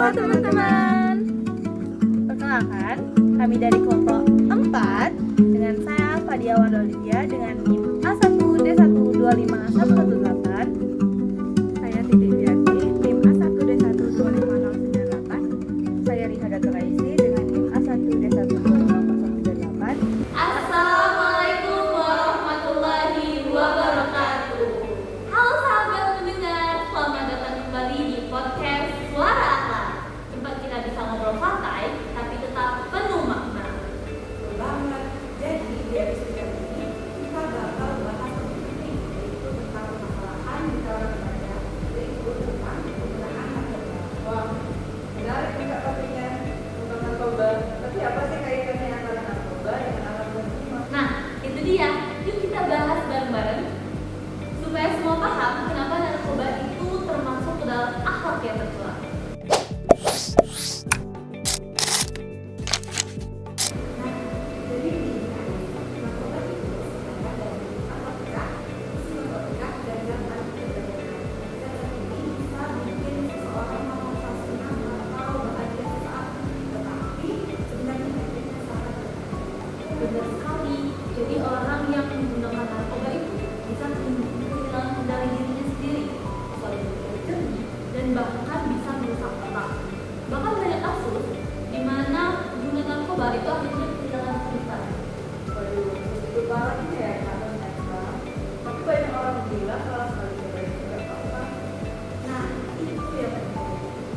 Halo teman-teman. Perkenalkan, kami dari kelompok 4 dengan saya Fadia Wardolivia dengan NIM A1D1251118. Saya Titi Diati, NIM A1D12598. Saya Riha Dataraisi dengan NIM A1D12598. Assalamualaikum warahmatullahi wabarakatuh. Halo sahabat pendengar, selamat datang kembali di podcast Suara Akhlak. Tempat kita bisa ngobrol santai, tapi tetap penuh makna. Betul banget. Jadi di episode ini kita bakal bahas topik penting, yaitu tentang permasalahan di kalangan remaja, yaitu tentang penggunaan narkoba. Wah, menarik nih Kak topiknya tentang narkoba. Tapi apa sih kaitannya antara narkoba dengan alat penerima? Nah, itu dia. Yuk kita bahas bareng-bareng supaya semua paham kenapa narkoba itu termasuk ke dalam akhlak yang tercela. Jadi begini kan, narkoba itu sebenarnya dari narkotika, isi narkotika dan zat antidepresan. Zat ini bisa bikin seseorang merasa senang atau bahagia sesaat, tetapi sebenarnya efeknya sangat berbahaya. Benar sekali. Jadi orang yang menggunakan narkoba itu bisa kehilangan kendali dirinya sendiri, sulit berpikir jernih, dan bahkan bisa merusak otak. Bahkan banyak kasus di mana pengguna narkoba itu akhirnya kehilangan penglihatan. Waduh, itu parah ini ya katanya sekarang. Tapi banyak orang bilang kalau sekali coba itu nggak apa-apa. Nah, itu yang penting.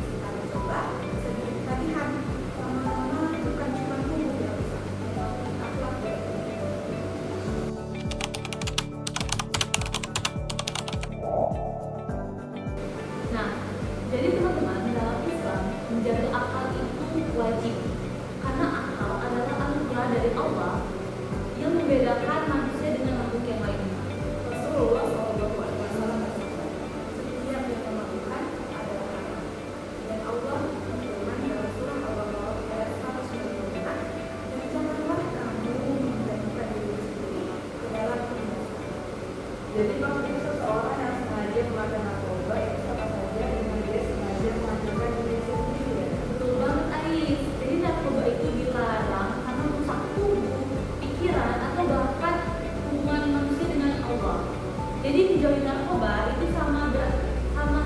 Sekali coba, sedikit latihan. Lama-lama bukan cuma tubuh yang rusak, tetapi akhlak dan Nah, jadi teman-teman, dalam Islam menjaga akal itu wajib karena akal adalah anugerah dari Allah yang membedakan manusia dengan makhluk yang lainnya. Rasulullah Shallallahu Alaihi Wasallam bersabda, setiap yang melakukan adalah haram. Dan Allah berfirman dalam surah Al-Baqarah ayat 196, dan janganlah kamu menjadikan diri sendiri ke dalam kebinasaan. Jadi maksudnya seseorang yang sengaja memakai narkoba itu sama saja dengan dia sengaja menghancurkan diri sendiri ya. Betul banget Ais. Jadi narkoba itu dilarang karena merusak tubuh, pikiran, atau bahkan hubungan manusia dengan Allah. Jadi menjauhi narkoba itu sama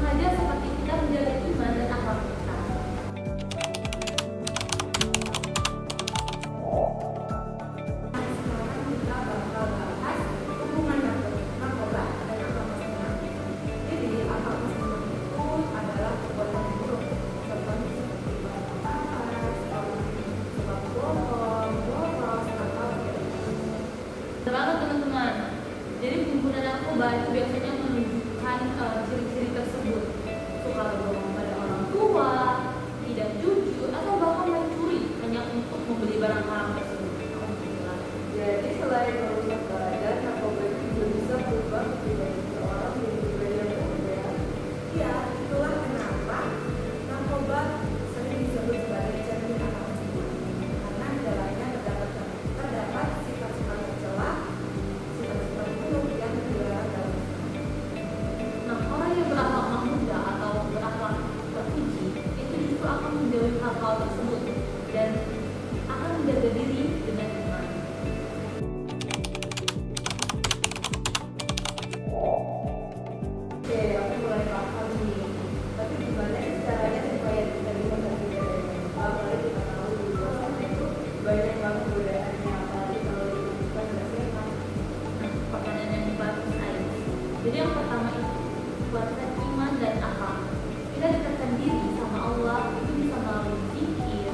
saja seperti kita menjaga iman dan akhlak kita. Nah, sekarang kita bakal bahas hubungan narkoba dan akal muslimah. Jadi akal muslimah itu adalah perbuatan yang buruk, contohnya seperti barang panas, suka bohong, boros, atau Betul banget teman-teman. Jadi pengguna narkoba itu biasanya menunjukkan ciri-ciri tersebut. Suka berbohong pada orang tua, tidak jujur, atau bahkan mencuri hanya untuk membeli barang haram tersebut. Alhamdulillah. jadi selain merusak badan, narkoba itu juga bisa berubah menjadi seorang menjadi pribadi yang berbeda. Ya, itulah kenapa narkoba sering disebut sebagai cermin akal muslimah. Karena di dalamnya terdapat sifat-sifat tercela, sifat-sifat buruk yang dilarang dalam Islam. Nah, orang yang berakhlak mahmudah atau berakhlak terpuji itu justru akan menjauhi hal-hal tersebut dan akan menjaga diri dengan iman. Oke, aku mulai paham nih. Tapi gimana sih caranya supaya kita bisa berbeda dengan apalagi kita tahu di luar sana itu banyak banget godaannya, apalagi kalau kita nggak sehat. Nah, pertanyaan yang bagus Ais. Jadi yang pertama itu kuatkan iman dan akhlak. Kita dekatkan diri sama Allah itu bisa melalui zikir,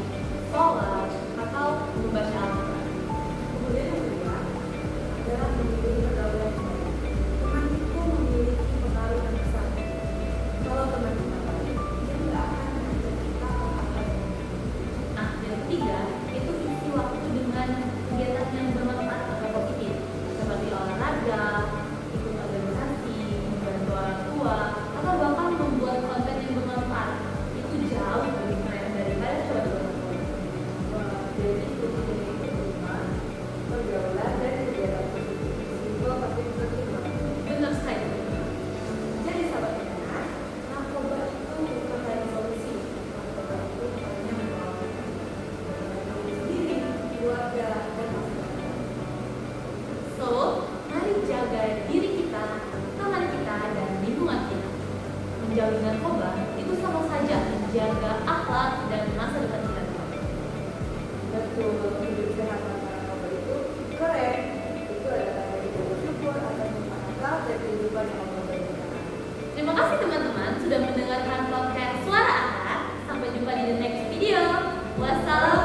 menjauhi narkoba itu sama saja menjaga akhlak dan masa depan kita. Betul, hidup sehat tanpa narkoba itu keren. Itu adalah dari bersyukur atas nikmat akal dan kehidupan yang Allah berikan. Terima kasih teman-teman sudah mendengarkan podcast Suara Akhlak. Sampai jumpa di the next video. Wassalamualaikum.